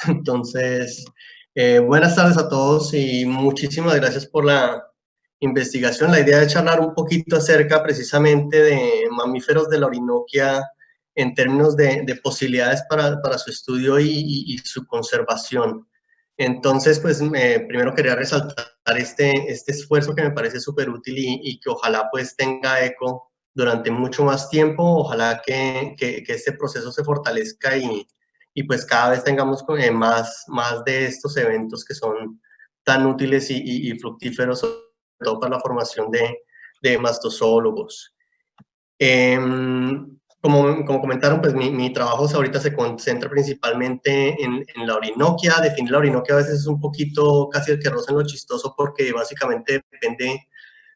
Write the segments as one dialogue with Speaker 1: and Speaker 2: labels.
Speaker 1: Entonces, buenas tardes a todos y muchísimas gracias por la investigación. La idea es charlar un poquito acerca precisamente de mamíferos de la Orinoquia en términos de posibilidades para su estudio y su conservación. Entonces, pues primero quería resaltar este esfuerzo que me parece súper útil y que ojalá pues tenga eco durante mucho más tiempo. Ojalá que este proceso se fortalezca y pues cada vez tengamos más de estos eventos que son tan útiles y fructíferos, sobre todo para la formación de mastozoólogos. Como comentaron, pues mi trabajo ahorita se concentra principalmente en la Orinoquia. Definir la Orinoquia a veces es un poquito casi el que roza en lo chistoso porque básicamente depende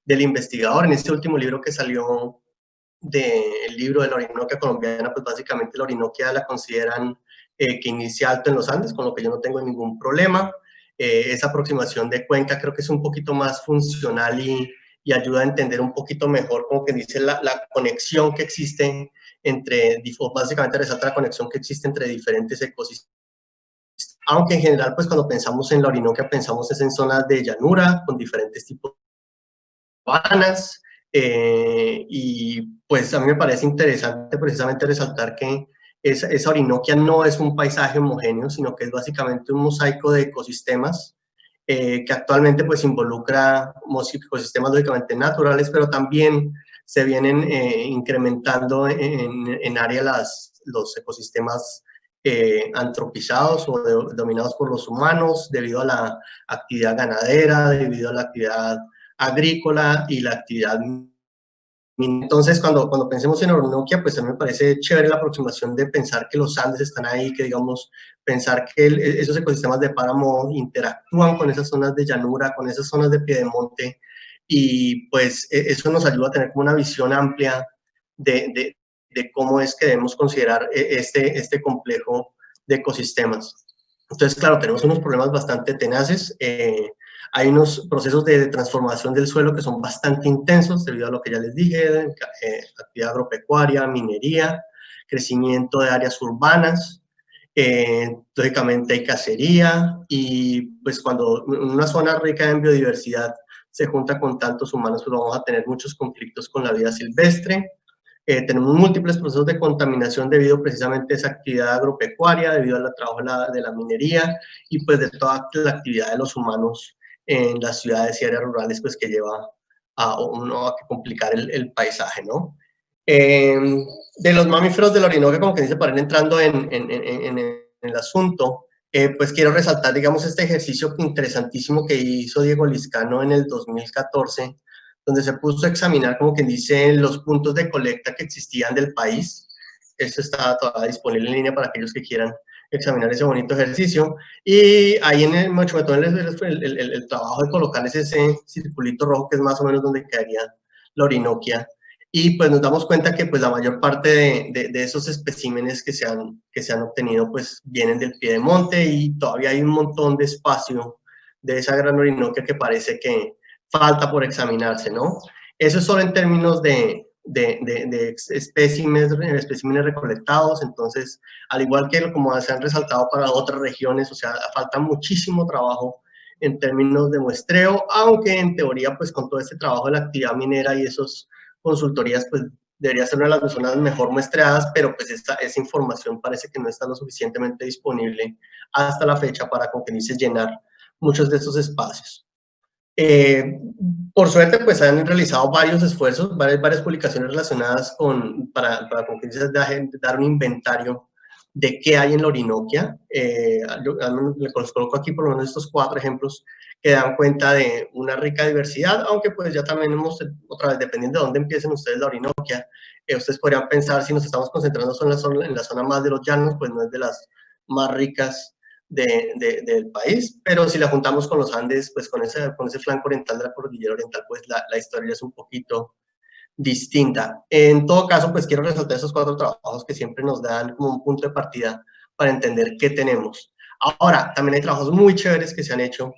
Speaker 1: del investigador. En este último libro que salió del libro de la Orinoquia colombiana, pues básicamente la Orinoquia la consideran que inicia alto en los Andes, con lo que yo no tengo ningún problema. Esa aproximación de cuenca creo que es un poquito más funcional y ayuda a entender un poquito mejor, como que dice, la conexión que existe entre, básicamente resalta la conexión que existe entre diferentes ecosistemas. Aunque en general, pues cuando pensamos en la Orinoquia, pensamos es en zonas de llanura, con diferentes tipos de sabanas, y pues a mí me parece interesante precisamente resaltar que esa Orinoquia no es un paisaje homogéneo, sino que es básicamente un mosaico de ecosistemas que actualmente pues involucra ecosistemas lógicamente naturales, pero también se vienen incrementando en área los ecosistemas antropizados o dominados por los humanos debido a la actividad ganadera, debido a la actividad agrícola y la actividad. Entonces, cuando pensemos en Orinoquia, pues a mí me parece chévere la aproximación de pensar que los Andes están ahí, que digamos, pensar que esos ecosistemas de páramo interactúan con esas zonas de llanura, con esas zonas de piedemonte, y pues eso nos ayuda a tener como una visión amplia de cómo es que debemos considerar este complejo de ecosistemas. Entonces, claro, tenemos unos problemas bastante tenaces. Hay unos procesos de transformación del suelo que son bastante intensos debido a lo que ya les dije, actividad agropecuaria, minería, crecimiento de áreas urbanas, lógicamente hay cacería y pues cuando una zona rica en biodiversidad se junta con tantos humanos, pues vamos a tener muchos conflictos con la vida silvestre. Tenemos múltiples procesos de contaminación debido precisamente a esa actividad agropecuaria, debido al trabajo de la minería y pues de toda la actividad de los humanos en las ciudades y áreas rurales, pues que lleva a uno a complicar el paisaje, ¿no? Eh, de los mamíferos de la Orinoquia, como que dice, para ir entrando en el asunto, pues quiero resaltar, digamos, este ejercicio interesantísimo que hizo Diego Lizcano en el 2014, donde se puso a examinar, como quien dice, los puntos de colecta que existían del país. Esto está todavía disponible en línea para aquellos que quieran examinar ese bonito ejercicio. Y ahí en el Mochometón el trabajo de colocarles ese circulito rojo, que es más o menos donde quedaría la Orinoquia. Y pues nos damos cuenta que pues la mayor parte de esos especímenes que se han obtenido pues vienen del piedemonte y todavía hay un montón de espacio de esa gran Orinoquia que parece que falta por examinarse, ¿no? Eso es solo en términos de especímenes recolectados, entonces, al igual que como se han resaltado para otras regiones, o sea, falta muchísimo trabajo en términos de muestreo, aunque en teoría, pues con todo este trabajo de la actividad minera y esos consultorías, pues debería ser una de las zonas mejor muestreadas, pero pues esa información parece que no está lo suficientemente disponible hasta la fecha para, como que dice, llenar muchos de estos espacios. Por suerte, pues han realizado varios esfuerzos, varias publicaciones relacionadas para como que dices, dar un inventario de qué hay en la Orinoquia. Les coloco aquí por lo menos estos 4 ejemplos que dan cuenta de una rica diversidad, aunque pues ya también otra vez, dependiendo de dónde empiecen ustedes la Orinoquia, ustedes podrían pensar si nos estamos concentrando solo en la zona más de los llanos, pues no es de las más ricas del país, pero si la juntamos con los Andes, pues con ese flanco oriental de la cordillera oriental, pues la historia es un poquito distinta. En todo caso, pues quiero resaltar esos 4 trabajos que siempre nos dan como un punto de partida para entender qué tenemos. Ahora, también hay trabajos muy chéveres que se han hecho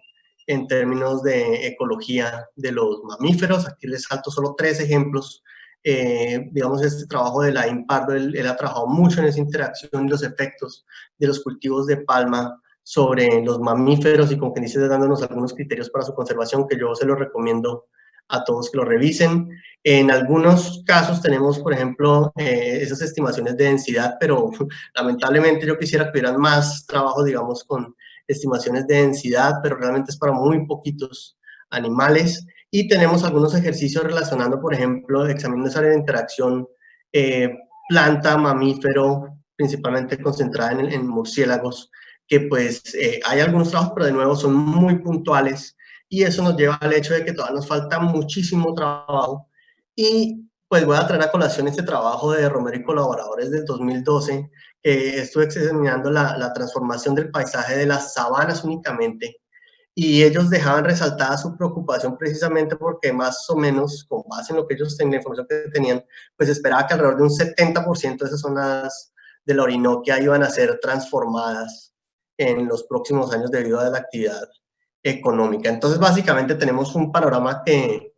Speaker 1: en términos de ecología de los mamíferos. Aquí les salto solo 3 ejemplos. Digamos, este trabajo de Laín Pardo, él ha trabajado mucho en esa interacción y los efectos de los cultivos de palma sobre los mamíferos y como que dice dándonos algunos criterios para su conservación que yo se los recomiendo a todos que lo revisen. En algunos casos tenemos, por ejemplo, esas estimaciones de densidad, pero lamentablemente yo quisiera que hubieran más trabajo, digamos, con estimaciones de densidad, pero realmente es para muy poquitos animales. Y tenemos algunos ejercicios relacionando, por ejemplo, examinando esa área de interacción planta, mamífero, principalmente concentrada en murciélagos, que pues hay algunos trabajos, pero de nuevo son muy puntuales y eso nos lleva al hecho de que todavía nos falta muchísimo trabajo y pues voy a traer a colación este trabajo de Romero y colaboradores del 2012, estuve examinando la transformación del paisaje de las sabanas únicamente y ellos dejaban resaltada su preocupación precisamente porque más o menos, con base en lo que ellos tenían, la información que tenían, pues esperaba que alrededor de un 70% de esas zonas de la Orinoquia iban a ser transformadas en los próximos años debido a la actividad económica. Entonces, básicamente tenemos un panorama que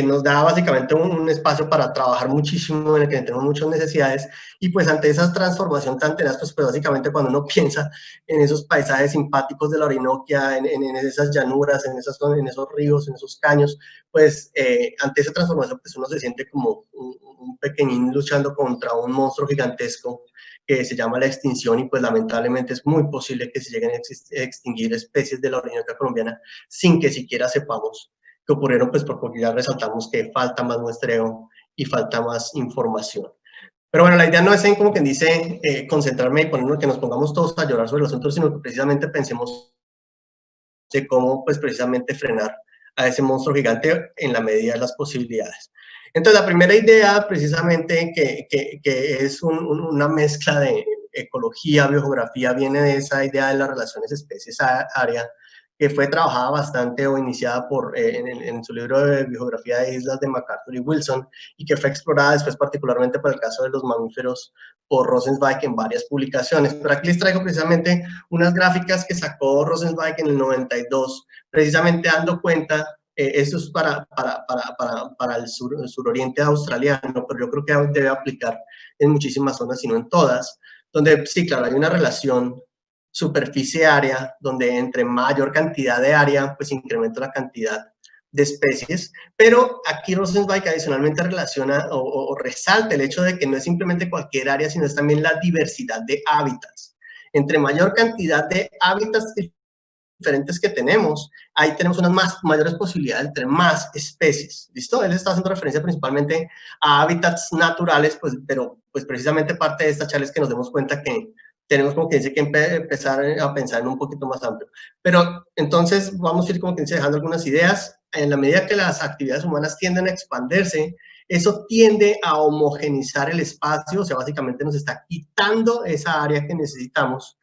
Speaker 1: nos da básicamente un espacio para trabajar muchísimo, en el que tenemos muchas necesidades, y pues ante esa transformación tan tenaz, pues básicamente cuando uno piensa en esos paisajes simpáticos de la Orinoquia, en esas llanuras, en esos ríos, en esos caños, pues ante esa transformación pues uno se siente como un pequeñín luchando contra un monstruo gigantesco que se llama la extinción y pues lamentablemente es muy posible que se lleguen a extinguir especies de la Orinoquia colombiana sin que siquiera sepamos que ocurrieron, pues porque ya resaltamos que falta más muestreo y falta más información. Pero bueno, la idea no es en, como quien dice, concentrarme y ponernos que nos pongamos todos a llorar sobre el asunto, sino que precisamente pensemos de cómo, pues precisamente frenar a ese monstruo gigante en la medida de las posibilidades. Entonces, la primera idea, precisamente, que es una mezcla de ecología, biogeografía, viene de esa idea de las relaciones especies-área, que fue trabajada bastante o iniciada en su libro de biografía de islas de MacArthur y Wilson, y que fue explorada después particularmente por el caso de los mamíferos por Rosenzweig en varias publicaciones. Pero aquí les traigo precisamente unas gráficas que sacó Rosenzweig en el 92, precisamente dando cuenta, esto es para el suroriente australiano, pero yo creo que debe aplicar en muchísimas zonas, si no en todas, donde sí, claro, hay una relación superficie-área, donde entre mayor cantidad de área, pues incrementa la cantidad de especies, pero aquí Rosenzweig adicionalmente relaciona o resalta el hecho de que no es simplemente cualquier área, sino es también la diversidad de hábitats. Entre mayor cantidad de hábitats diferentes que tenemos, ahí tenemos unas mayores posibilidades de tener más especies, ¿listo? Él está haciendo referencia principalmente a hábitats naturales, pues, pero pues precisamente parte de esta charla es que nos demos cuenta que tenemos como que dice que empezar a pensar en un poquito más amplio. Pero entonces vamos a ir como que dice dejando algunas ideas. En la medida que las actividades humanas tienden a expandirse, eso tiende a homogenizar el espacio, o sea, básicamente nos está quitando esa área que necesitamos.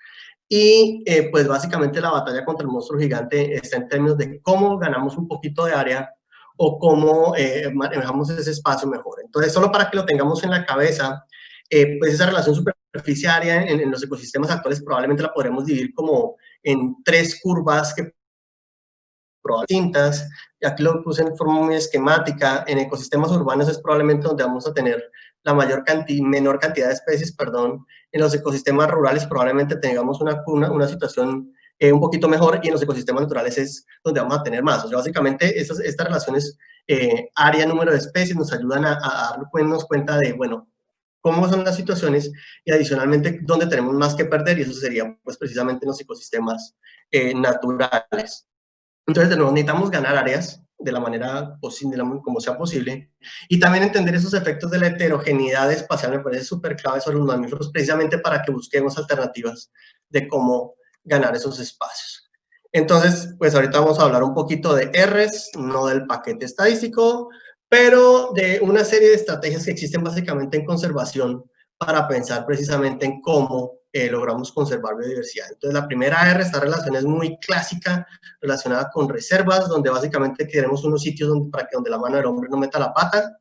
Speaker 1: Y pues básicamente la batalla contra el monstruo gigante está en términos de cómo ganamos un poquito de área o cómo manejamos ese espacio mejor. Entonces, solo para que lo tengamos en la cabeza, pues esa relación superficie-área en los ecosistemas actuales probablemente la podremos dividir como en 3 curvas que distintas. Aquí lo puse en forma muy esquemática. En ecosistemas urbanos es probablemente donde vamos a tener la menor cantidad de especies, perdón. En los ecosistemas rurales probablemente tengamos una situación un poquito mejor, y en los ecosistemas naturales es donde vamos a tener más. O sea, básicamente estas relaciones área, número de especies nos ayudan a darnos cuenta de, bueno, cómo son las situaciones y adicionalmente dónde tenemos más que perder, y eso sería pues precisamente en los ecosistemas naturales. Entonces, de nuevo, necesitamos ganar áreas de la manera posible, como sea posible, y también entender esos efectos de la heterogeneidad espacial me parece súper clave sobre los mamíferos, precisamente para que busquemos alternativas de cómo ganar esos espacios. Entonces, pues ahorita vamos a hablar un poquito de Rs, no del paquete estadístico, pero de una serie de estrategias que existen básicamente en conservación para pensar precisamente en cómo logramos conservar biodiversidad. Entonces, la primera R, esta relación es muy clásica, relacionada con reservas, donde básicamente queremos unos sitios donde la mano del hombre no meta la pata.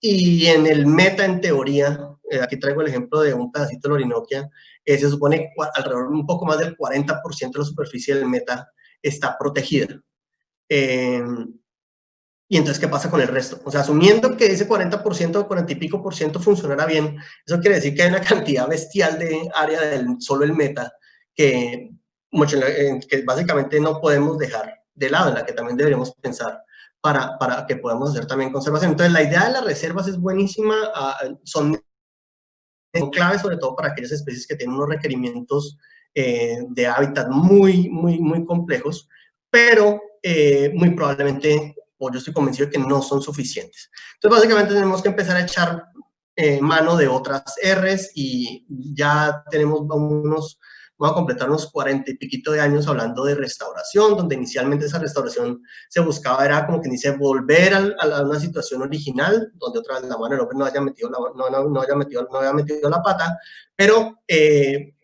Speaker 1: Y en el meta, en teoría, aquí traigo el ejemplo de un pedacito de la Orinoquia, se supone que alrededor un poco más del 40% de la superficie del meta está protegida. Y entonces, ¿qué pasa con el resto? O sea, asumiendo que ese 40%, 40 y pico por ciento funcionara bien, eso quiere decir que hay una cantidad bestial de área del solo el meta que, que básicamente no podemos dejar de lado, en la que también deberíamos pensar para que podamos hacer también conservación. Entonces, la idea de las reservas es buenísima, son claves sobre todo para aquellas especies que tienen unos requerimientos de hábitat muy complejos, pero muy probablemente, o yo estoy convencido de que no son suficientes. Entonces, básicamente tenemos que empezar a echar mano de otras Rs y ya tenemos vamos a completar unos 40 y piquito de años hablando de restauración, donde inicialmente esa restauración se buscaba, era como que dice, volver a una situación original, donde otra vez la mano del hombre no haya metido la pata, pero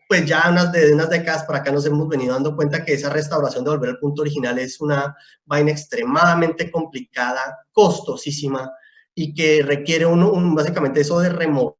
Speaker 1: pues ya unas décadas para acá nos hemos venido dando cuenta que esa restauración de volver al punto original es una vaina extremadamente complicada, costosísima, y que requiere básicamente eso de remover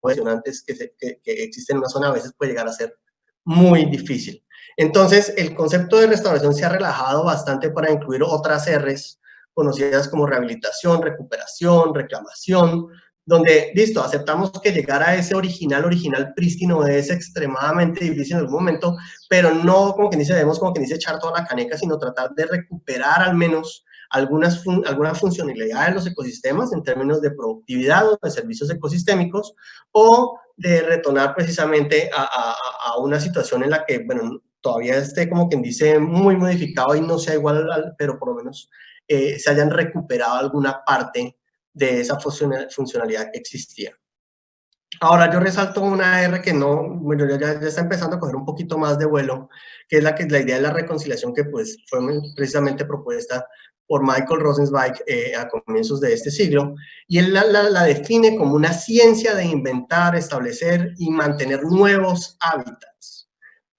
Speaker 1: que existen en una zona a veces puede llegar a ser muy difícil. Entonces, el concepto de restauración se ha relajado bastante para incluir otras Rs conocidas como rehabilitación, recuperación, reclamación, donde, listo, aceptamos que llegar a ese original prístino es extremadamente difícil en algún momento, pero no como que dice, debemos como que dice echar toda la caneca, sino tratar de recuperar al menos alguna funcionalidad de los ecosistemas en términos de productividad o de servicios ecosistémicos, o de retornar precisamente a una situación en la que, bueno, todavía esté como quien dice muy modificado y no sea igual, pero por lo menos se hayan recuperado alguna parte de esa funcionalidad que existía. Ahora yo resalto una R que no, bueno, ya está empezando a coger un poquito más de vuelo, que es la idea de la reconciliación que pues fue precisamente propuesta por Michael Rosenzweig a comienzos de este siglo, y él la define como una ciencia de inventar, establecer y mantener nuevos hábitats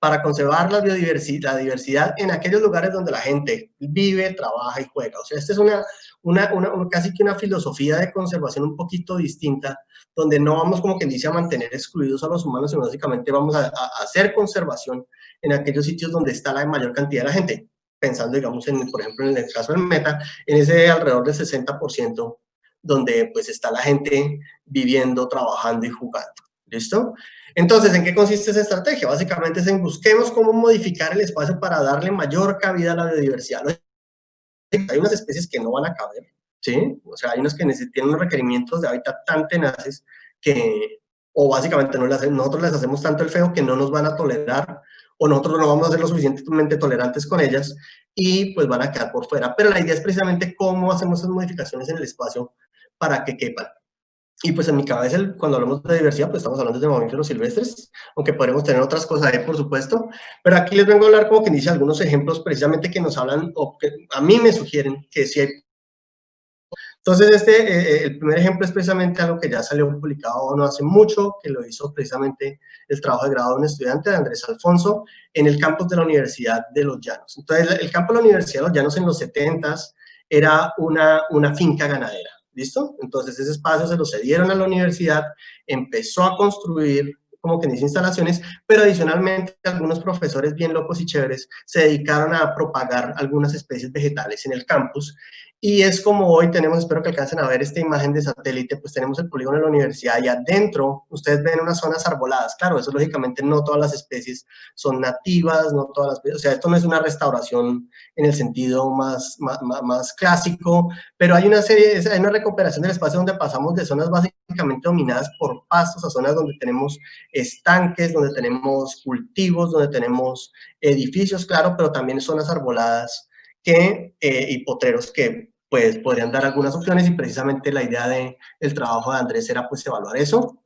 Speaker 1: para conservar la diversidad en aquellos lugares donde la gente vive, trabaja y juega. O sea, esta es casi que una filosofía de conservación un poquito distinta, donde no vamos como quien dice a mantener excluidos a los humanos, sino básicamente vamos a hacer conservación en aquellos sitios donde está la mayor cantidad de la gente. Pensando, digamos, por ejemplo, en el caso del Meta, en ese alrededor del 60% donde pues está la gente viviendo, trabajando y jugando. ¿Listo? Entonces, ¿en qué consiste esa estrategia? Básicamente es en busquemos cómo modificar el espacio para darle mayor cabida a la biodiversidad. Hay unas especies que no van a caber, ¿sí? O sea, hay unas que tienen unos requerimientos de hábitat tan tenaces que, o básicamente nosotros les hacemos tanto el feo que no nos van a tolerar, o nosotros no vamos a ser lo suficientemente tolerantes con ellas, y pues van a quedar por fuera. Pero la idea es precisamente cómo hacemos esas modificaciones en el espacio para que quepan. Y pues en mi cabeza, cuando hablamos de diversidad, pues estamos hablando de mamíferos silvestres, aunque podremos tener otras cosas ahí, por supuesto. Pero aquí les vengo a hablar, como que dice, algunos ejemplos precisamente que nos hablan, o que a mí me sugieren que sí hay. Entonces, el primer ejemplo es precisamente algo que ya salió publicado no hace mucho, que lo hizo precisamente el trabajo de grado de un estudiante, de Andrés Alfonso, en el campus de la Universidad de Los Llanos. Entonces, el campo de la Universidad de Los Llanos en los 70s era una finca ganadera. ¿Listo? Entonces ese espacio se lo cedieron a la universidad, empezó a construir como que dice instalaciones, pero adicionalmente algunos profesores bien locos y chéveres se dedicaron a propagar algunas especies vegetales en el campus. Y es como hoy tenemos, espero que alcancen a ver esta imagen de satélite, pues tenemos el polígono de la universidad y adentro ustedes ven unas zonas arboladas. Claro, eso lógicamente no todas las especies son nativas, no todas las especies, o sea, esto no es una restauración en el sentido más clásico, pero hay hay una recuperación del espacio donde pasamos de zonas básicamente dominadas por pastos a zonas donde tenemos estanques, donde tenemos cultivos, donde tenemos edificios, claro, pero también zonas arboladas y potreros que pues podrían dar algunas opciones, y precisamente la idea del trabajo de Andrés era pues evaluar eso.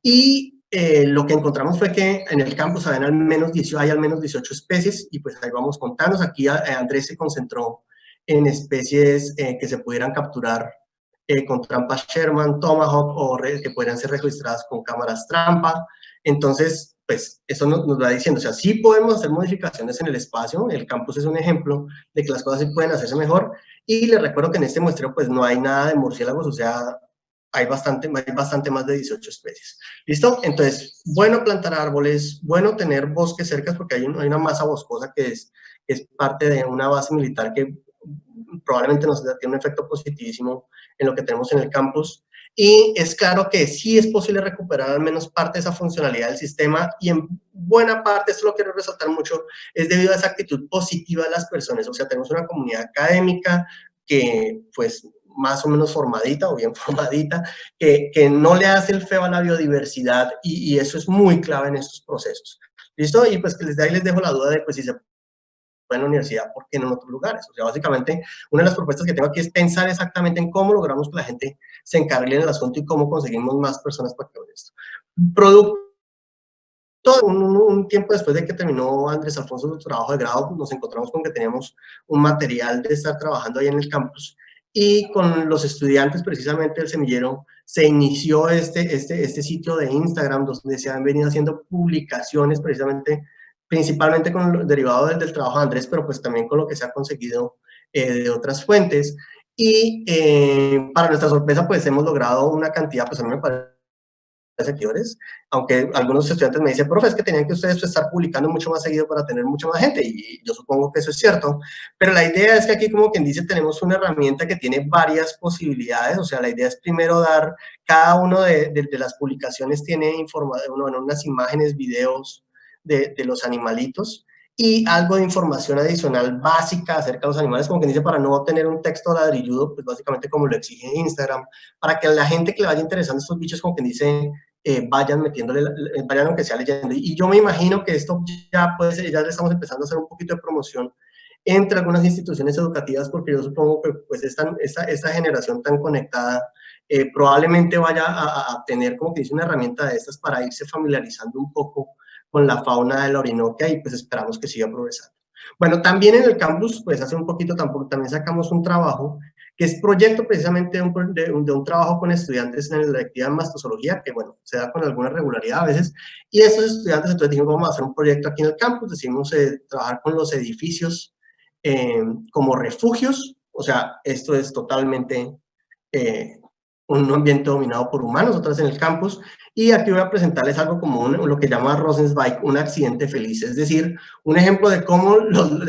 Speaker 1: Y lo que encontramos fue que en el campus hay al menos 18 especies, y pues ahí vamos contando. Aquí Andrés se concentró en especies que se pudieran capturar con trampas Sherman, Tomahawk, o que podrían ser registradas con cámaras trampa. Entonces, pues eso nos va diciendo, o sea, sí podemos hacer modificaciones en el espacio, el campus es un ejemplo de que las cosas sí pueden hacerse mejor, y les recuerdo que en este muestreo pues no hay nada de murciélagos, o sea, hay bastante más de 18 especies. ¿Listo? Entonces, bueno plantar árboles, bueno tener bosques cercas, porque hay una masa boscosa que es parte de una base militar que probablemente nos tiene un efecto positivísimo en lo que tenemos en el campus. y es claro que sí es posible recuperar al menos parte de esa funcionalidad del sistema, y en buena parte, esto lo quiero resaltar mucho, es debido a esa actitud positiva de las personas. O sea, tenemos una comunidad académica que pues más o menos formadita o bien formadita, que no le hace el feo a la biodiversidad, y eso es muy clave en estos procesos. ¿Listo? Y pues que desde ahí les dejo la duda de pues si se en la universidad, ¿por qué no en otros lugares? O sea, básicamente, una de las propuestas que tengo aquí es pensar exactamente en cómo logramos que la gente se encargue en el asunto y cómo conseguimos más personas para que hagan esto. Producto, un tiempo después de que terminó Andrés Alfonso su trabajo de grado, nos encontramos con que teníamos un material de estar trabajando ahí en el campus, y con los estudiantes precisamente del semillero se inició este sitio de Instagram donde se han venido haciendo publicaciones precisamente, principalmente con lo derivado del trabajo de Andrés, pero pues también con lo que se ha conseguido de otras fuentes. Y para nuestra sorpresa, pues hemos logrado una cantidad, pues a mí me parece seguidores, aunque algunos estudiantes me dicen, profe, es que tenían que ustedes estar publicando mucho más seguido para tener mucha más gente, y yo supongo que eso es cierto, pero la idea es que aquí, como quien dice, tenemos una herramienta que tiene varias posibilidades. O sea, la idea es primero dar, cada uno de las publicaciones tiene información, bueno, unas imágenes, videos de los animalitos, y algo de información adicional básica acerca de los animales, como quien dice, para no tener un texto ladrilludo, pues básicamente como lo exige Instagram, para que la gente que le vaya interesando estos bichos, como quien dice, vayan metiéndole, vayan aunque sea leyendo. Y yo me imagino que esto ya puede ser, ya le estamos empezando a hacer un poquito de promoción entre algunas instituciones educativas, porque yo supongo que pues esta generación tan conectada probablemente vaya a tener, como que dice, una herramienta de estas para irse familiarizando un poco con la fauna de la Orinoquia, y pues esperamos que siga progresando. Bueno, también en el campus, pues hace un poquito también sacamos un trabajo que es proyecto precisamente de un trabajo con estudiantes en la actividad de mastozoología, que bueno, se da con alguna regularidad a veces, y estos estudiantes entonces dijimos, vamos a hacer un proyecto aquí en el campus, decidimos trabajar con los edificios como refugios. O sea, esto es totalmente eh, un ambiente dominado por humanos, otras en el campus, y aquí voy a presentarles algo como lo que llama Rosenzweig un accidente feliz, es decir, un ejemplo de cómo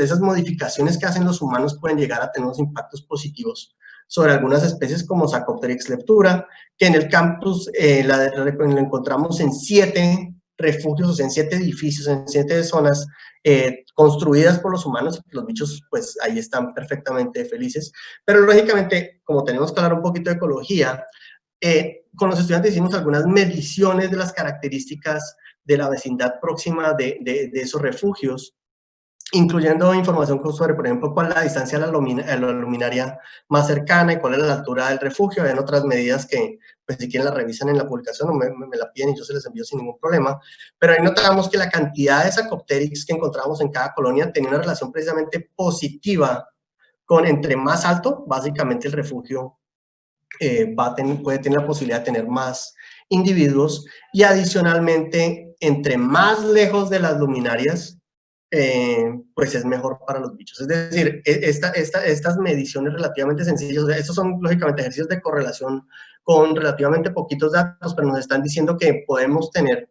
Speaker 1: esas modificaciones que hacen los humanos pueden llegar a tener unos impactos positivos sobre algunas especies como Sarcopteryx leptura, que en el campus la encontramos en 7 refugios, o sea, en 7 edificios, en 7 zonas construidas por los humanos. Los bichos pues ahí están perfectamente felices, pero lógicamente, como tenemos que hablar un poquito de ecología, con los estudiantes hicimos algunas mediciones de las características de la vecindad próxima de esos refugios, incluyendo información sobre, por ejemplo, cuál es la distancia a la luminaria más cercana y cuál es la altura del refugio. Hay otras medidas que, pues, si quieren la revisan en la publicación o me la piden y yo se les envío sin ningún problema. Pero ahí notamos que la cantidad de Sarcopteryx que encontramos en cada colonia tenía una relación precisamente positiva con entre más alto, básicamente el refugio puede tener la posibilidad de tener más individuos, y adicionalmente, entre más lejos de las luminarias, pues es mejor para los bichos. Es decir, estas mediciones relativamente sencillas, o sea, estos son lógicamente ejercicios de correlación con relativamente poquitos datos, pero nos están diciendo que podemos tener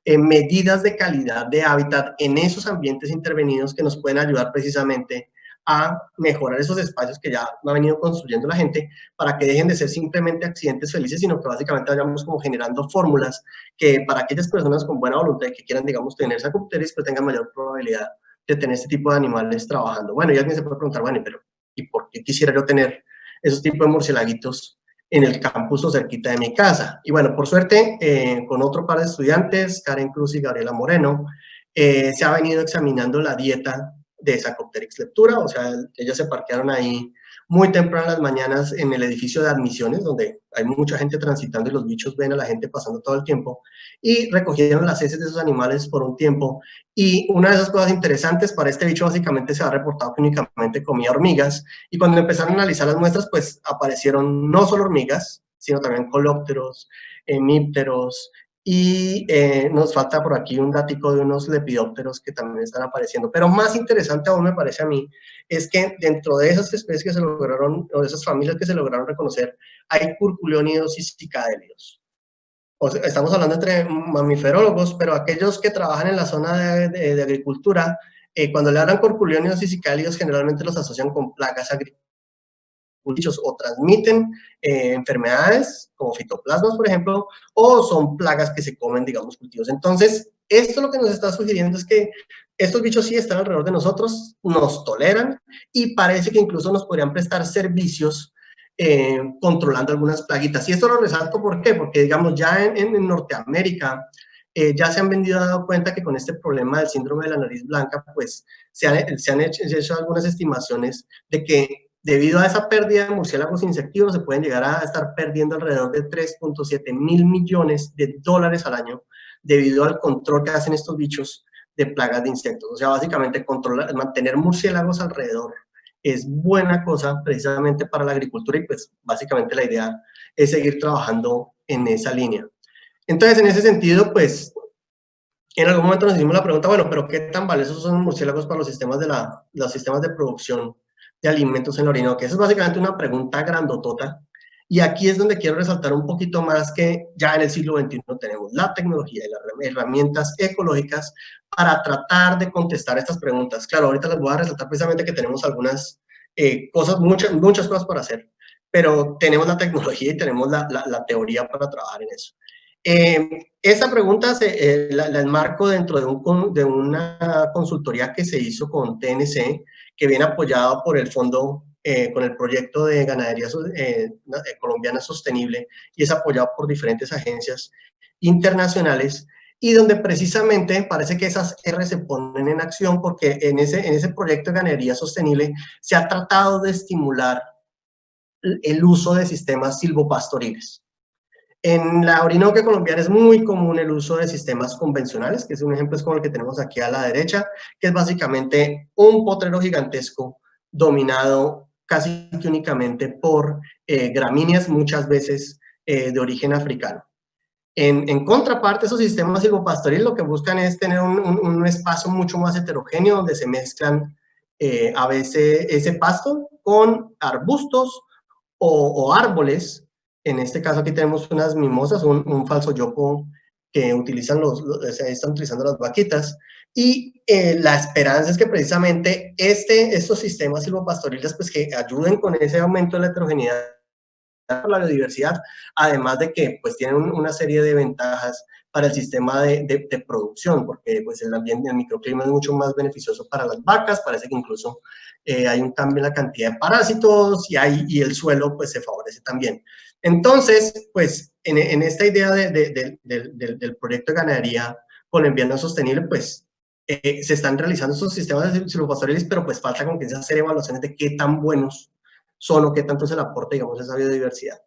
Speaker 1: medidas de calidad de hábitat en esos ambientes intervenidos que nos pueden ayudar precisamente a mejorar esos espacios que ya ha venido construyendo la gente, para que dejen de ser simplemente accidentes felices, sino que básicamente vayamos como generando fórmulas que para aquellas personas con buena voluntad que quieran, digamos, tener Sarcopteryx, pues tengan mayor probabilidad de tener este tipo de animales trabajando. Bueno, y alguien se puede preguntar, bueno, pero ¿y por qué quisiera yo tener esos tipos de murcielaguitos en el campus o cerquita de mi casa? Y bueno, por suerte, con otro par de estudiantes, Karen Cruz y Gabriela Moreno, se ha venido examinando la dieta de Sarcopteryx leptura. O sea, ellos se parquearon ahí muy temprano en las mañanas en el edificio de admisiones, donde hay mucha gente transitando y los bichos ven a la gente pasando todo el tiempo, y recogieron las heces de esos animales por un tiempo. Y una de esas cosas interesantes, para este bicho básicamente se ha reportado que únicamente comía hormigas, y cuando empezaron a analizar las muestras, pues aparecieron no solo hormigas, sino también colópteros, hemípteros, y nos falta por aquí un datico de unos lepidópteros que también están apareciendo. Pero más interesante aún me parece a mí, es que dentro de esas especies que se lograron, o de esas familias que se lograron reconocer, hay curculiónidos y cicadélidos. O sea, estamos hablando entre mamíferólogos, pero aquellos que trabajan en la zona de agricultura, cuando le hablan curculiónidos y cicadélidos, generalmente los asocian con plagas agrícolas bichos o transmiten enfermedades como fitoplasmas, por ejemplo, o son plagas que se comen, digamos, cultivos. Entonces, esto lo que nos está sugiriendo es que estos bichos sí están alrededor de nosotros, nos toleran y parece que incluso nos podrían prestar servicios controlando algunas plaguitas. Y esto lo resalto, ¿por qué? Porque, digamos, ya en Norteamérica ya se han dado cuenta que con este problema del síndrome de la nariz blanca, pues se han hecho algunas estimaciones de que debido a esa pérdida de murciélagos insectivos se pueden llegar a estar perdiendo alrededor de 3.7 mil millones de dólares al año debido al control que hacen estos bichos de plagas de insectos. O sea, básicamente mantener murciélagos alrededor es buena cosa precisamente para la agricultura y pues básicamente la idea es seguir trabajando en esa línea. Entonces, en ese sentido, pues en algún momento nos hicimos la pregunta, bueno, pero ¿qué tan valiosos son los murciélagos para los sistemas de producción de alimentos en la Orinoquia? Esa es básicamente una pregunta grandotota. Y aquí es donde quiero resaltar un poquito más que ya en el siglo XXI tenemos la tecnología y las herramientas ecológicas para tratar de contestar estas preguntas. Claro, ahorita les voy a resaltar precisamente que tenemos algunas cosas, muchas cosas para hacer, pero tenemos la tecnología y tenemos la teoría para trabajar en eso. Esta pregunta la enmarco dentro de una consultoría que se hizo con TNC, que viene apoyado por el fondo, con el proyecto de ganadería colombiana sostenible, y es apoyado por diferentes agencias internacionales, y donde precisamente parece que esas R se ponen en acción porque en ese proyecto de ganadería sostenible se ha tratado de estimular el uso de sistemas silvopastoriles. En la Orinoquia colombiana es muy común el uso de sistemas convencionales, que es un ejemplo es como el que tenemos aquí a la derecha, que es básicamente un potrero gigantesco dominado casi que únicamente por gramíneas, muchas veces de origen africano. En contraparte, esos sistemas silvopastoriles lo que buscan es tener un espacio mucho más heterogéneo donde se mezclan a veces ese pasto con arbustos o árboles. En este caso aquí tenemos unas mimosas, un falso yopo que utilizan están utilizando las vaquitas, y la esperanza es que precisamente estos sistemas silvopastoriles pues que ayuden con ese aumento de la heterogeneidad de la biodiversidad, además de que pues tienen una serie de ventajas para el sistema de producción, porque pues el ambiente, el microclima es mucho más beneficioso para las vacas, parece que incluso hay un cambio en la cantidad de parásitos y el suelo pues se favorece también. Entonces, pues en esta idea del proyecto de ganadería colombiana sostenible, pues se están realizando esos sistemas de silvopastoriles, pero pues falta como que hacer evaluaciones de qué tan buenos son o qué tanto se le aporta, digamos, esa biodiversidad.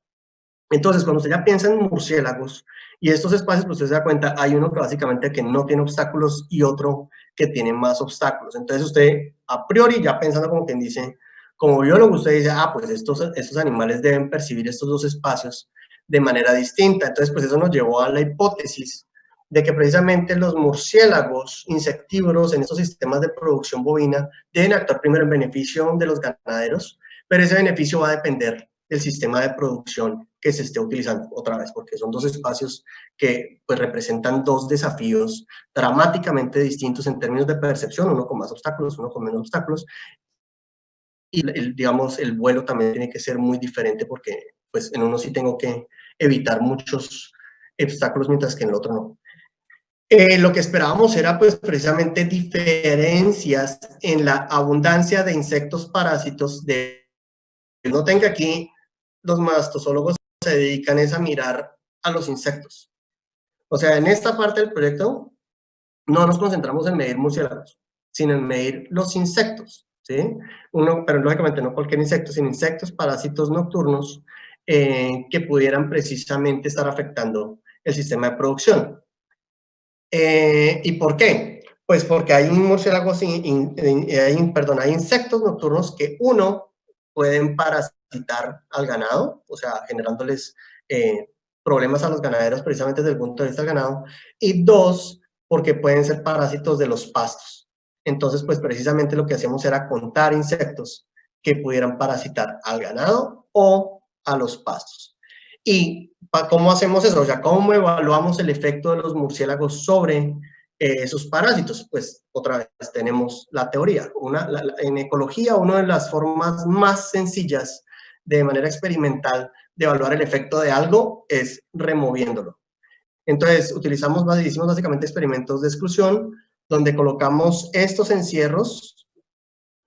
Speaker 1: Entonces, cuando usted ya piensa en murciélagos y estos espacios, pues usted se da cuenta, hay uno que básicamente que no tiene obstáculos y otro que tiene más obstáculos. Entonces usted, a priori, ya pensando como quien dice, como biólogo, usted dice, pues estos animales deben percibir estos dos espacios de manera distinta. Entonces, pues eso nos llevó a la hipótesis de que precisamente los murciélagos insectívoros en estos sistemas de producción bovina deben actuar primero en beneficio de los ganaderos, pero ese beneficio va a depender del sistema de producción que se esté utilizando otra vez, porque son dos espacios que pues representan dos desafíos dramáticamente distintos en términos de percepción, uno con más obstáculos, uno con menos obstáculos, y digamos el vuelo también tiene que ser muy diferente porque pues en uno sí tengo que evitar muchos obstáculos mientras que en el otro no. Lo que esperábamos era pues precisamente diferencias en la abundancia de insectos parásitos no tenga aquí, los mastozólogos se dedican es a mirar a los insectos. O sea, en esta parte del proyecto no nos concentramos en medir murciélagos, sino en medir los insectos, ¿sí? Pero lógicamente no cualquier insecto, sino insectos parásitos nocturnos que pudieran precisamente estar afectando el sistema de producción. ¿Y por qué? Pues porque hay murciélagos, hay insectos nocturnos que pueden parasitar al ganado, o sea, generándoles problemas a los ganaderos precisamente desde el punto de vista del ganado, y dos, porque pueden ser parásitos de los pastos. Entonces, pues precisamente lo que hacíamos era contar insectos que pudieran parasitar al ganado o a los pastos. ¿Y cómo hacemos eso? O sea, ¿cómo evaluamos el efecto de los murciélagos sobre esos parásitos? Pues otra vez tenemos la teoría. En ecología, una de las formas más sencillas de manera experimental de evaluar el efecto de algo es removiéndolo. Entonces, hicimos básicamente experimentos de exclusión, donde colocamos estos encierros,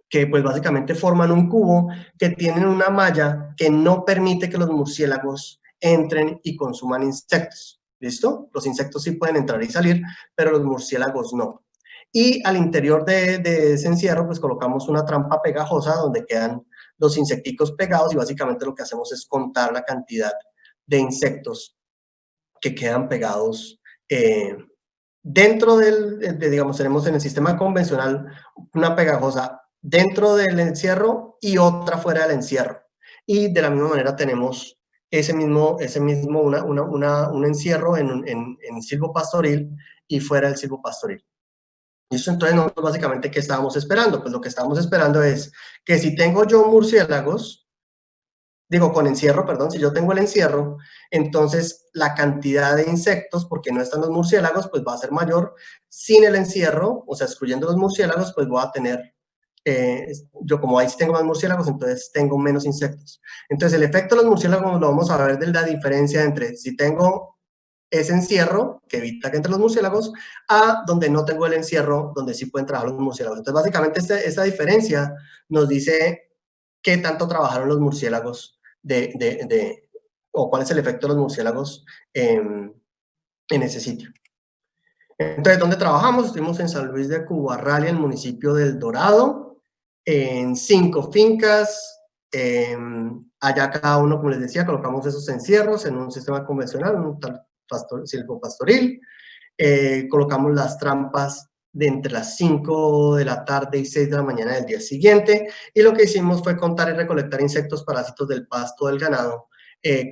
Speaker 1: que pues básicamente forman un cubo, que tienen una malla que no permite que los murciélagos entren y consuman insectos. ¿Listo? Los insectos sí pueden entrar y salir, pero los murciélagos no. Y al interior de ese encierro, pues colocamos una trampa pegajosa donde quedan los insecticos pegados y básicamente lo que hacemos es contar la cantidad de insectos que quedan pegados dentro digamos, tenemos en el sistema convencional una pegajosa dentro del encierro y otra fuera del encierro. Y de la misma manera tenemos un encierro en silvopastoril y fuera del silvopastoril. Y eso entonces nosotros básicamente, ¿qué estábamos esperando? Pues lo que estábamos esperando es que si tengo yo murciélagos, con encierro, perdón, si yo tengo el encierro, entonces la cantidad de insectos, porque no están los murciélagos, pues va a ser mayor. Sin el encierro, o sea, excluyendo los murciélagos, pues voy a tener, yo como ahí sí tengo más murciélagos, entonces tengo menos insectos. Entonces el efecto de los murciélagos lo vamos a ver de la diferencia entre si tengo ese encierro, que evita que entren los murciélagos, a donde no tengo el encierro, donde sí pueden trabajar los murciélagos. Entonces básicamente esta diferencia nos dice qué tanto trabajaron los murciélagos o cuál es el efecto de los murciélagos en ese sitio. Entonces, ¿dónde trabajamos? Estuvimos en San Luis de Cubarral, en el municipio del Dorado, en 5 fincas. Allá cada uno, como les decía, colocamos esos encierros en un sistema convencional, un tal silvopastoril. Colocamos las trampas de entre las 5 de la tarde y 6 de la mañana del día siguiente, y lo que hicimos fue contar y recolectar insectos parásitos del pasto del ganado,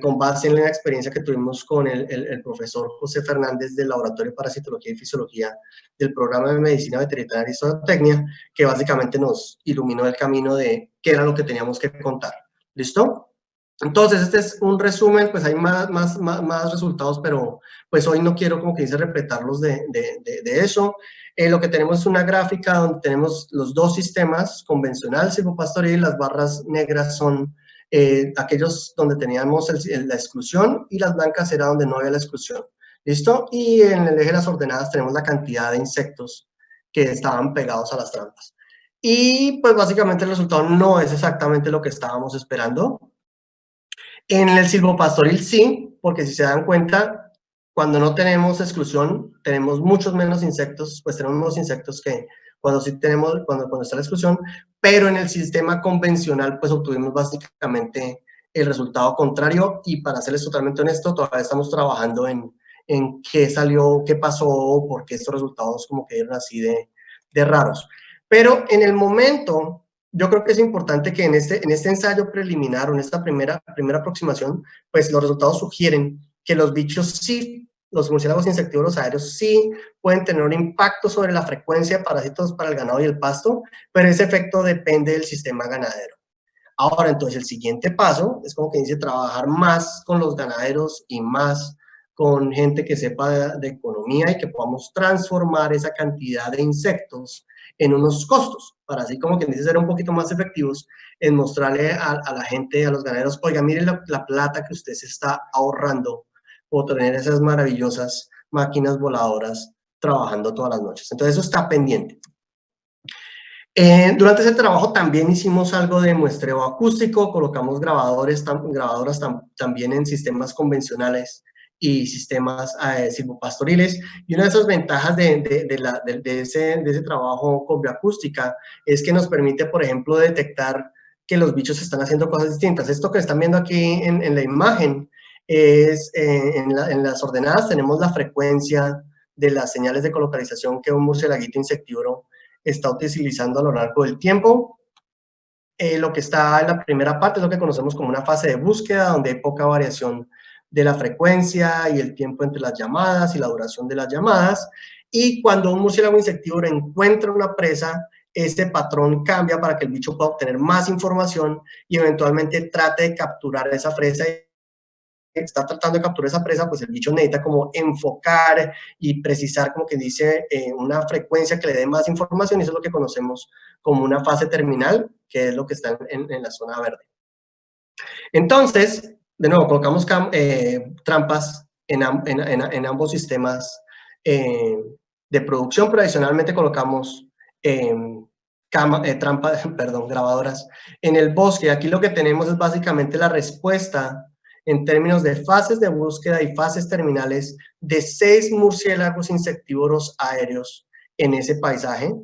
Speaker 1: con base en la experiencia que tuvimos con el profesor José Fernández del Laboratorio de Parasitología y Fisiología del Programa de Medicina Veterinaria y Zootecnia, que básicamente nos iluminó el camino de qué era lo que teníamos que contar. ¿Listo? Entonces, este es un resumen, pues hay más resultados, pero pues hoy no quiero, como que dice, repetirlos de eso. Lo que tenemos es una gráfica donde tenemos los dos sistemas, convencional, silvopastoril. Las barras negras son aquellos donde teníamos la exclusión, y las blancas era donde no había la exclusión. ¿Listo? Y en el eje de las ordenadas tenemos la cantidad de insectos que estaban pegados a las trampas. Y pues básicamente el resultado no es exactamente lo que estábamos esperando. En el silvopastoril sí, porque si se dan cuenta, cuando no tenemos exclusión, tenemos muchos menos insectos, pues tenemos menos insectos que cuando sí tenemos, cuando está la exclusión, pero en el sistema convencional, pues obtuvimos básicamente el resultado contrario. Y para serles totalmente honesto, todavía estamos trabajando en qué salió, qué pasó, por qué estos resultados como que eran así de raros. Pero en el momento, yo creo que es importante que en este ensayo preliminar, o en esta primera aproximación, pues los resultados sugieren que los bichos sí, los murciélagos insectívoros aéreos sí pueden tener un impacto sobre la frecuencia de parásitos para el ganado y el pasto, pero ese efecto depende del sistema ganadero. Ahora, entonces, el siguiente paso es, como que dice, trabajar más con los ganaderos y más con gente que sepa de economía, y que podamos transformar esa cantidad de insectos en unos costos, para así, como que dice, ser un poquito más efectivos en mostrarle a la gente, a los ganaderos: oiga, miren la plata que usted se está ahorrando por tener esas maravillosas máquinas voladoras trabajando todas las noches. Entonces, eso está pendiente. Durante ese trabajo también hicimos algo de muestreo acústico, colocamos grabadoras también en sistemas convencionales y sistemas silvopastoriles. Y una de esas ventajas de ese trabajo con bioacústica es que nos permite, por ejemplo, detectar que los bichos están haciendo cosas distintas. Esto que están viendo aquí en la imagen es, en las ordenadas tenemos la frecuencia de las señales de colocalización que un murciélaguito insectívoro está utilizando a lo largo del tiempo. Lo que está en la primera parte es lo que conocemos como una fase de búsqueda, donde hay poca variación de la frecuencia y el tiempo entre las llamadas y la duración de las llamadas. Y cuando un murciélago insectívoro encuentra una presa, este patrón cambia para que el bicho pueda obtener más información y eventualmente trate de capturar esa presa. Está tratando de capturar esa presa, pues el bicho necesita como enfocar y precisar, como que dice, una frecuencia que le dé más información, y eso es lo que conocemos como una fase terminal, que es lo que está en la zona verde. Entonces, de nuevo, colocamos trampas en ambos sistemas de producción, pero adicionalmente colocamos trampas, perdón, grabadoras en el bosque. Aquí lo que tenemos es básicamente la respuesta en términos de fases de búsqueda y fases terminales de 6 murciélagos insectívoros aéreos en ese paisaje.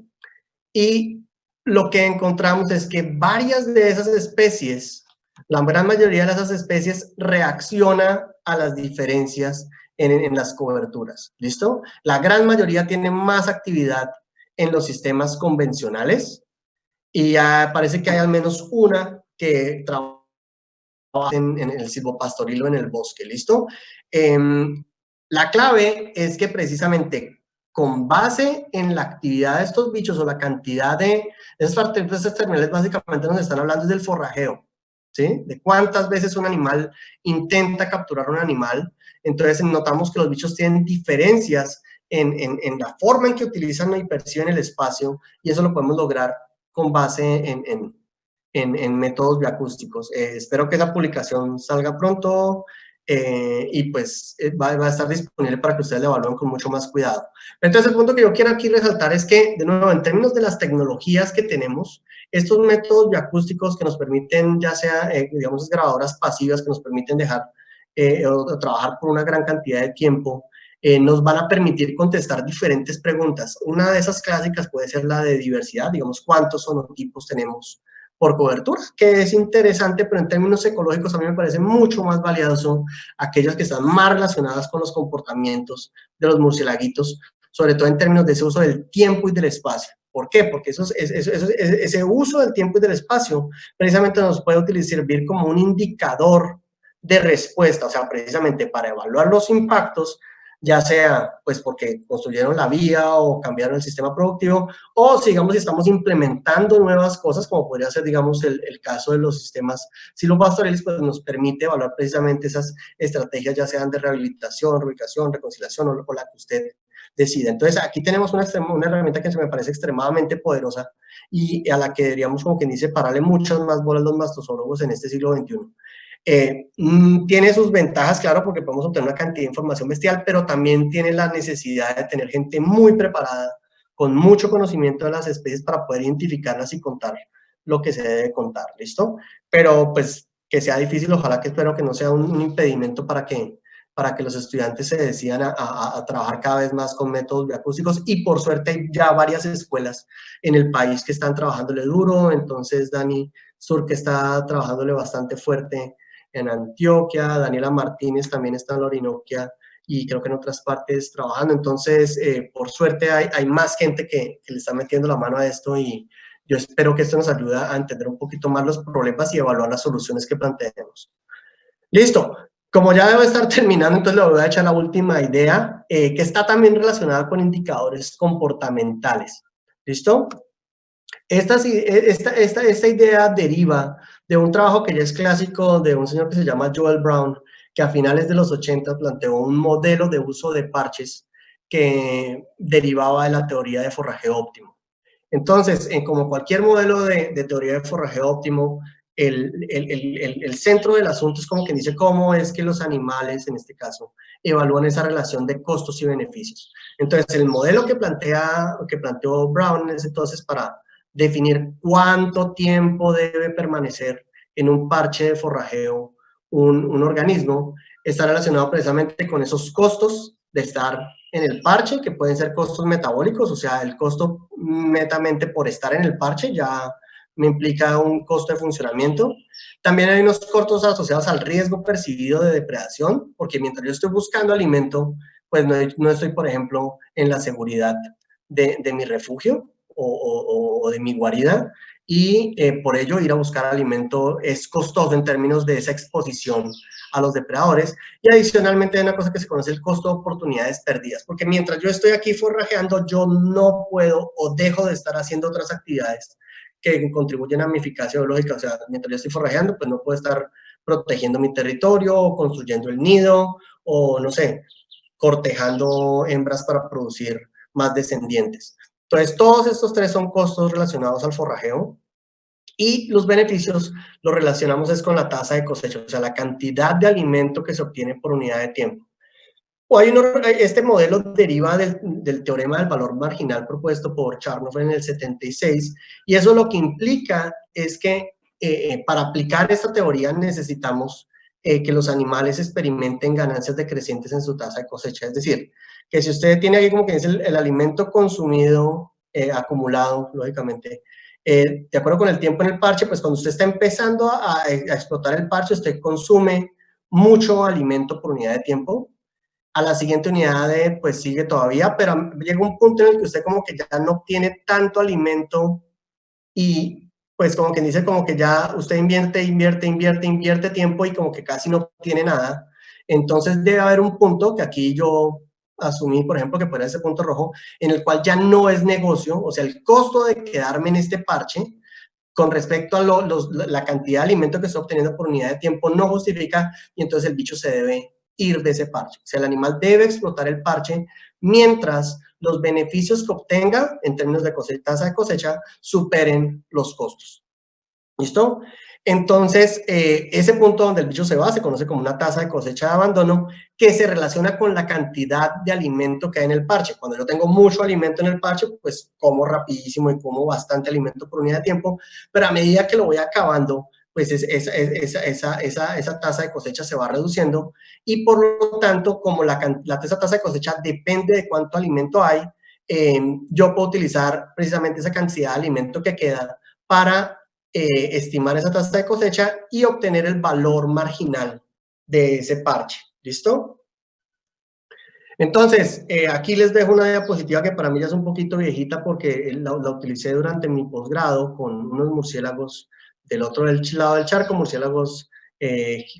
Speaker 1: Y lo que encontramos es que varias de esas especies, la gran mayoría de esas especies, reacciona a las diferencias en las coberturas. ¿Listo? La gran mayoría tiene más actividad en los sistemas convencionales y parece que hay al menos una que trabaja en el silvopastoril o en el bosque. ¿Listo? La clave es que precisamente con base en la actividad de estos bichos o la cantidad de esas partículas terminales, básicamente nos están hablando del forrajeo, ¿sí? De cuántas veces un animal intenta capturar un animal. Entonces notamos que los bichos tienen diferencias en la forma en que utilizan y perciben el espacio, y eso lo podemos lograr con base en métodos bioacústicos. Espero que esa publicación salga pronto y pues va a estar disponible para que ustedes la evalúen con mucho más cuidado. Entonces el punto que yo quiero aquí resaltar es que, de nuevo, en términos de las tecnologías que tenemos, estos métodos bioacústicos que nos permiten, ya sea, digamos, grabadoras pasivas que nos permiten dejar o trabajar por una gran cantidad de tiempo, nos van a permitir contestar diferentes preguntas. Una de esas clásicas puede ser la de diversidad, digamos, cuántos sonotipos tenemos por cobertura, que es interesante, pero en términos ecológicos a mí me parece mucho más valioso aquellas que están más relacionadas con los comportamientos de los murciélaguitos, sobre todo en términos de ese uso del tiempo y del espacio. ¿Por qué? Porque ese uso del tiempo y del espacio precisamente nos puede servir como un indicador de respuesta, o sea, precisamente para evaluar los impactos, ya sea pues porque construyeron la vía o cambiaron el sistema productivo, o sigamos si estamos implementando nuevas cosas, como podría ser, digamos, el caso de los sistemas silvopastoriles, pues nos permite evaluar precisamente esas estrategias, ya sean de rehabilitación, reubicación, reconciliación o la que usted decida. Entonces, aquí tenemos una herramienta que se me parece extremadamente poderosa y a la que deberíamos, como quien dice, pararle muchas más bolas los mastozoólogos en este siglo XXI. Tiene sus ventajas, claro, porque podemos obtener una cantidad de información bestial, pero también tiene la necesidad de tener gente muy preparada, con mucho conocimiento de las especies para poder identificarlas y contar lo que se debe contar, ¿listo? Pero pues que sea difícil, ojalá que espero que no sea un impedimento para que los estudiantes se decidan a trabajar cada vez más con métodos bioacústicos, y por suerte hay ya varias escuelas en el país que están trabajándole duro. Entonces Dani Sur, que está trabajándole bastante fuerte en Antioquia, Daniela Martínez también está en la Orinoquia y creo que en otras partes trabajando. Entonces, por suerte hay más gente que le está metiendo la mano a esto, y yo espero que esto nos ayude a entender un poquito más los problemas y evaluar las soluciones que planteemos. Listo. Como ya debo estar terminando, entonces le voy a echar la última idea, que está también relacionada con indicadores comportamentales. ¿Listo? Esta idea deriva de un trabajo que ya es clásico de un señor que se llama Joel Brown, que a finales de los 80 planteó un modelo de uso de parches que derivaba de la teoría de forrajeo óptimo. Entonces, como cualquier modelo de teoría de forrajeo óptimo, el centro del asunto es, como quien dice, cómo es que los animales, en este caso, evalúan esa relación de costos y beneficios. Entonces, el modelo que planteó Brown en ese entonces para definir cuánto tiempo debe permanecer en un parche de forrajeo un organismo, está relacionado precisamente con esos costos de estar en el parche, que pueden ser costos metabólicos, o sea, el costo netamente por estar en el parche ya me implica un costo de funcionamiento. También hay unos costos asociados al riesgo percibido de depredación, porque mientras yo estoy buscando alimento, pues no estoy, por ejemplo, en la seguridad de mi refugio o de mi guarida, y por ello ir a buscar alimento es costoso en términos de esa exposición a los depredadores. Y adicionalmente hay una cosa que se conoce el costo de oportunidades perdidas, porque mientras yo estoy aquí forrajeando, yo no puedo o dejo de estar haciendo otras actividades que contribuyen a mi eficacia biológica. O sea, mientras yo estoy forrajeando, pues no puedo estar protegiendo mi territorio, o construyendo el nido, o no sé, cortejando hembras para producir más descendientes. Entonces, todos estos tres son costos relacionados al forrajeo, Y los beneficios los relacionamos es con la tasa de cosecha, o sea, la cantidad de alimento que se obtiene por unidad de tiempo. Este modelo deriva del teorema del valor marginal propuesto por Charnoff en el 76, y eso lo que implica es que para aplicar esta teoría necesitamos que los animales experimenten ganancias decrecientes en su tasa de cosecha. Es decir, que si usted tiene aquí como que es el alimento consumido, acumulado, lógicamente, de acuerdo con el tiempo en el parche, pues cuando usted está empezando a explotar el parche, usted consume mucho alimento por unidad de tiempo. A la siguiente unidad pues sigue todavía, pero llega un punto en el que usted como que ya no tiene tanto alimento y pues como que dice como que ya usted invierte tiempo y como que casi no tiene nada. Entonces debe haber un punto que aquí yo asumí, por ejemplo, que fuera ese punto rojo, en el cual ya no es negocio, o sea, el costo de quedarme en este parche con respecto a la cantidad de alimento que estoy obteniendo por unidad de tiempo no justifica, y entonces el bicho se debe ir de ese parche. O sea, el animal debe explotar el parche mientras los beneficios que obtenga en términos de tasa de cosecha superen los costos. ¿Listo? Entonces, ese punto donde el bicho se va se conoce como una tasa de cosecha de abandono, que se relaciona con la cantidad de alimento que hay en el parche. Cuando yo tengo mucho alimento en el parche, pues como rapidísimo y como bastante alimento por unidad de tiempo, pero a medida que lo voy acabando, pues esa tasa de cosecha se va reduciendo, y por lo tanto, como esa tasa de cosecha depende de cuánto alimento hay, yo puedo utilizar precisamente esa cantidad de alimento que queda para estimar esa tasa de cosecha y obtener el valor marginal de ese parche. ¿Listo? Entonces, aquí les dejo una diapositiva que para mí ya es un poquito viejita porque la utilicé durante mi posgrado con unos murciélagos del otro lado del charco, murciélagos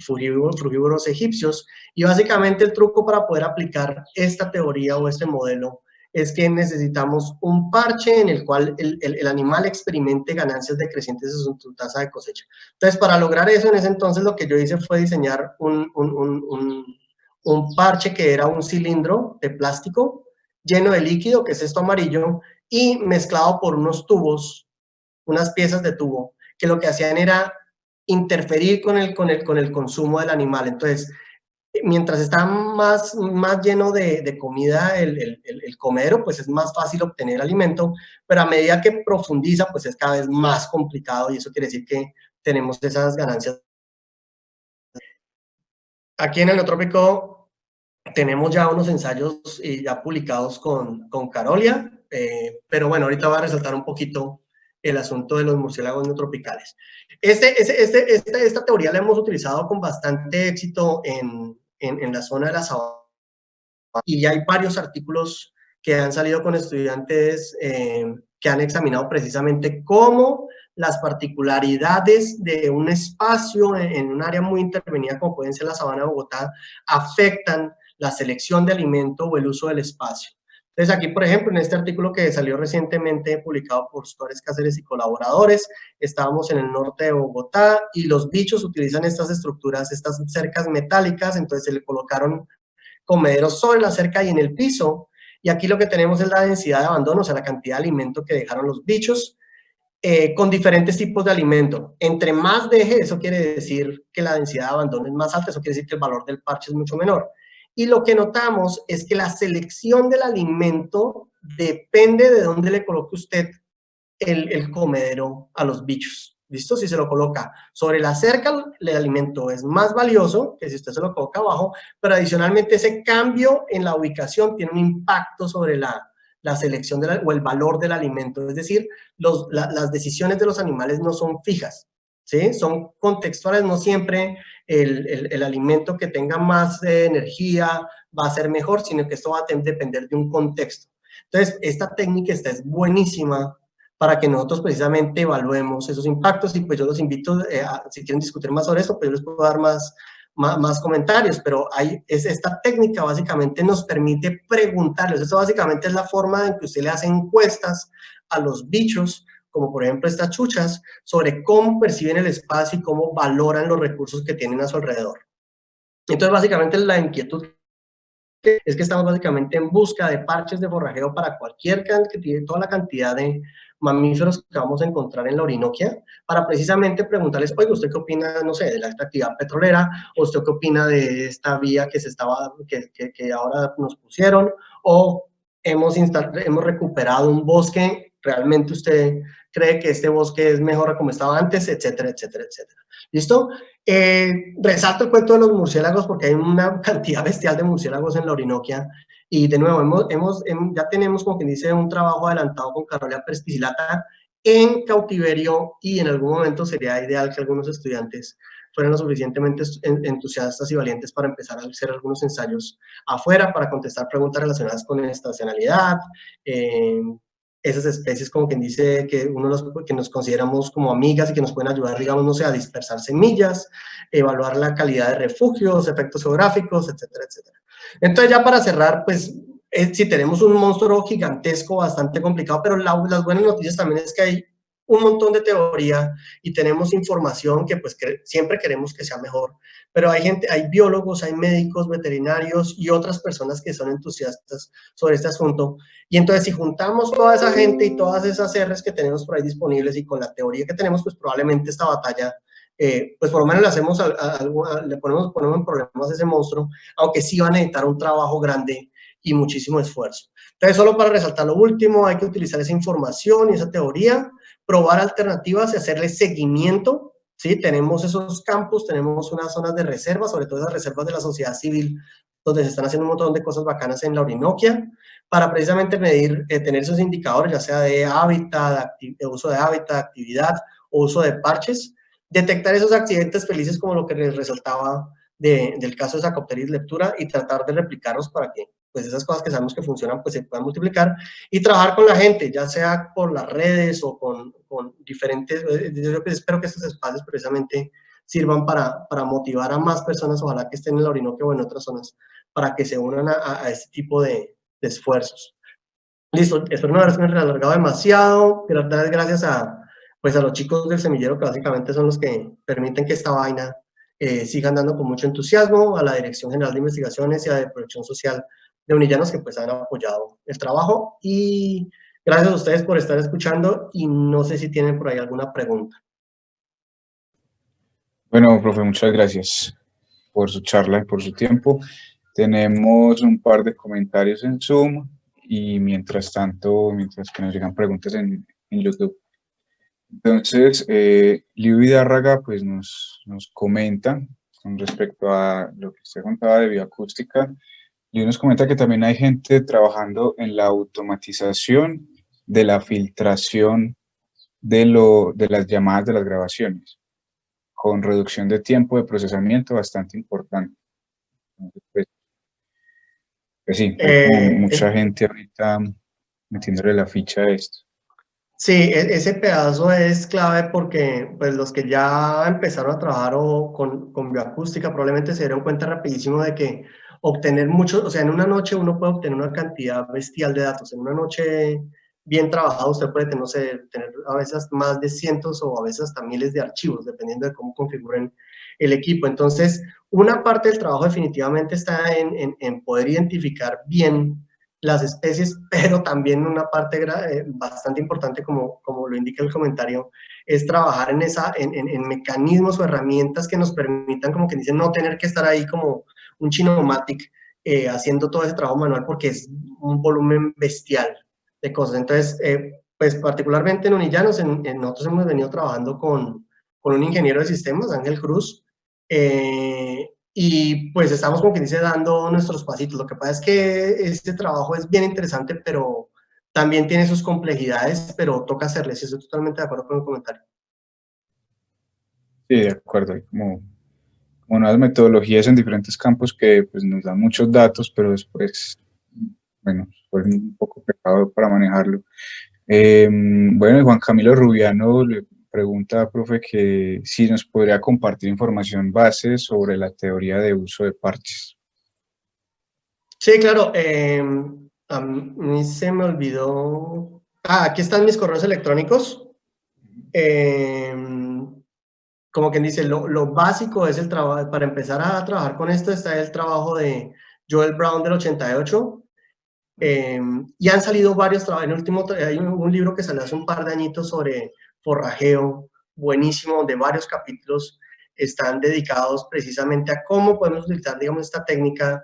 Speaker 1: frugívoros egipcios, y básicamente el truco para poder aplicar esta teoría o este modelo es que necesitamos un parche en el cual el animal experimente ganancias decrecientes en su tasa de cosecha. Entonces, para lograr eso, en ese entonces lo que yo hice fue diseñar un parche que era un cilindro de plástico lleno de líquido, que es esto amarillo, y mezclado por unos tubos, unas piezas de tubo, que lo que hacían era interferir con el consumo del animal. Entonces, mientras está más lleno de comida el comedero, pues es más fácil obtener alimento, pero a medida que profundiza, pues es cada vez más complicado, y eso quiere decir que tenemos esas ganancias. Aquí en el Neotrópico tenemos ya unos ensayos ya publicados con Carolia, pero bueno, ahorita voy a resaltar un poquito el asunto de los murciélagos neotropicales. Esta teoría la hemos utilizado con bastante éxito en la zona de la sabana, y hay varios artículos que han salido con estudiantes que han examinado precisamente cómo las particularidades de un espacio en un área muy intervenida, como pueden ser la sabana de Bogotá, afectan la selección de alimento o el uso del espacio. Entonces aquí, por ejemplo, en este artículo que salió recientemente publicado por Suárez Cáceres y colaboradores, estábamos en el norte de Bogotá y los bichos utilizan estas estructuras, estas cercas metálicas, entonces se le colocaron comederos sobre la cerca y en el piso, y aquí lo que tenemos es la densidad de abandono, o sea, la cantidad de alimento que dejaron los bichos, con diferentes tipos de alimento. Entre más deje, eso quiere decir que la densidad de abandono es más alta, eso quiere decir que el valor del parche es mucho menor. Y lo que notamos es que la selección del alimento depende de dónde le coloque usted el comedero a los bichos. ¿Listo? Si se lo coloca sobre la cerca, el alimento es más valioso que si usted se lo coloca abajo, pero adicionalmente ese cambio en la ubicación tiene un impacto sobre la selección o el valor del alimento. Es decir, las decisiones de los animales no son fijas, ¿sí? Son contextuales, no siempre el alimento que tenga más energía va a ser mejor, sino que esto va a depender de un contexto. Entonces, esta técnica es buenísima para que nosotros precisamente evaluemos esos impactos, y pues yo los invito, si quieren discutir más sobre eso, pues yo les puedo dar más comentarios, pero esta técnica básicamente nos permite preguntarles. Eso básicamente es la forma en que usted le hace encuestas a los bichos, como por ejemplo estas chuchas, sobre cómo perciben el espacio y cómo valoran los recursos que tienen a su alrededor. Entonces básicamente la inquietud es que estamos básicamente en busca de parches de forrajeo para toda la cantidad de mamíferos que vamos a encontrar en la Orinoquia, para precisamente preguntarles, oiga, ¿usted qué opina, no sé, de la actividad petrolera? ¿O usted qué opina de esta vía que ahora nos pusieron? ¿O hemos recuperado un bosque? ¿Realmente usted cree que este bosque es mejor a como estaba antes? Etcétera, etcétera, etcétera. ¿Listo? Resalto el cuento de los murciélagos porque hay una cantidad bestial de murciélagos en la Orinoquia. Y de nuevo, ya tenemos, como quien dice, un trabajo adelantado con Carolia perspicillata en cautiverio, y en algún momento sería ideal que algunos estudiantes fueran lo suficientemente entusiastas y valientes para empezar a hacer algunos ensayos afuera, para contestar preguntas relacionadas con estacionalidad, esas especies, como quien dice, que nos consideramos como amigas y que nos pueden ayudar, digamos, no sé, a dispersar semillas, evaluar la calidad de refugios, efectos geográficos, etcétera, etcétera. Entonces, ya para cerrar, pues, si tenemos un monstruo gigantesco, bastante complicado, pero las buenas noticias también es que hay un montón de teoría y tenemos información que pues siempre queremos que sea mejor, pero hay biólogos, hay médicos, veterinarios y otras personas que son entusiastas sobre este asunto. Y entonces, si juntamos toda esa gente y todas esas R's que tenemos por ahí disponibles y con la teoría que tenemos, pues probablemente esta batalla, pues por lo menos le ponemos en problemas a ese monstruo, aunque sí va a necesitar un trabajo grande y muchísimo esfuerzo. Entonces, solo para resaltar lo último, hay que utilizar esa información y esa teoría, probar alternativas y hacerle seguimiento. ¿Sí? Tenemos esos campos, tenemos unas zonas de reserva, sobre todo las reservas de la sociedad civil, donde se están haciendo un montón de cosas bacanas en la Orinoquia, para precisamente medir, tener esos indicadores, ya sea de hábitat, de uso de hábitat, actividad o uso de parches, detectar esos accidentes felices como lo que les resaltaba del caso de Sarcopteris leptura y tratar de replicarlos para que pues esas cosas que sabemos que funcionan pues se puedan multiplicar, y trabajar con la gente, ya sea por las redes o con diferentes, yo espero que estos espacios precisamente sirvan para motivar a más personas, ojalá que estén en la Orinoquia o en otras zonas, para que se unan a este tipo de esfuerzos. Listo, espero no haberme alargado demasiado. Quiero dar gracias pues a los chicos del semillero, que básicamente son los que permiten que esta vaina siga andando con mucho entusiasmo, a la Dirección General de Investigaciones y a la de Protección Social de Unillanos, que pues han apoyado el trabajo. Y gracias a ustedes por estar escuchando, y no sé si tienen por ahí alguna pregunta.
Speaker 2: Bueno, profe, muchas gracias por su charla y por su tiempo. Tenemos un par de comentarios en Zoom y mientras tanto, mientras que nos llegan preguntas en YouTube. Entonces, Liu Hidárraga pues nos comenta con respecto a lo que usted contaba de bioacústica. Liu nos comenta que también hay gente trabajando en la automatización de la filtración de las llamadas de las grabaciones, con reducción de tiempo de procesamiento bastante importante. Entonces, pues sí, hay como mucha gente ahorita metiéndole la ficha a esto.
Speaker 1: Sí, ese pedazo es clave porque pues los que ya empezaron a trabajar con bioacústica probablemente se dieron cuenta rapidísimo de que obtener mucho, o sea, en una noche uno puede obtener una cantidad bestial de datos. En una noche bien trabajada usted puede tener, no sé, tener a veces más de cientos o a veces hasta miles de archivos, dependiendo de cómo configuren el equipo. Entonces, una parte del trabajo definitivamente está en poder identificar bien las especies, pero también una parte bastante importante, como lo indica el comentario, es trabajar en mecanismos o herramientas que nos permitan, como que dicen, no tener que estar ahí como un Chinomatic haciendo todo ese trabajo manual, porque es un volumen bestial de cosas. Entonces, pues particularmente en Unillanos, nosotros hemos venido trabajando con un ingeniero de sistemas, Ángel Cruz, y pues estamos, como que dice, dando nuestros pasitos. Lo que pasa es que este trabajo es bien interesante, pero también tiene sus complejidades, pero toca hacerles. Estoy totalmente de acuerdo con el comentario.
Speaker 2: Sí, de acuerdo. Hay como unas metodologías en diferentes campos que pues, nos dan muchos datos, pero después, bueno, fue un poco pecado para manejarlo. Bueno, Juan Camilo Rubiano le pregunta, profe, que si nos podría compartir información base sobre la teoría de uso de parches.
Speaker 1: Sí, claro. A mí se me olvidó. Aquí están mis correos electrónicos. Como quien dice, lo básico es el trabajo. Para empezar a trabajar con esto está el trabajo de Joel Brown del 88. Y han salido varios trabajos. En el último, hay un libro que salió hace un par de añitos sobre forrajeo, buenísimo, donde varios capítulos están dedicados precisamente a cómo podemos utilizar, digamos, esta técnica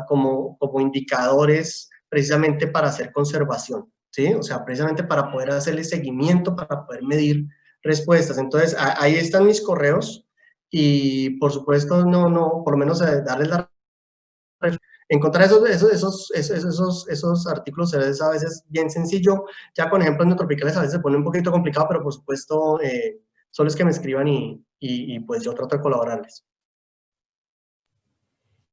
Speaker 1: como indicadores precisamente para hacer conservación, ¿sí? O sea, precisamente para poder hacerle seguimiento, para poder medir respuestas. Entonces, ahí están mis correos y, por supuesto, por lo menos darles la encontrar esos artículos es a veces bien sencillo. Ya con ejemplos neotropicales a veces se pone un poquito complicado, pero por supuesto, solo es que me escriban y pues yo trato de colaborarles.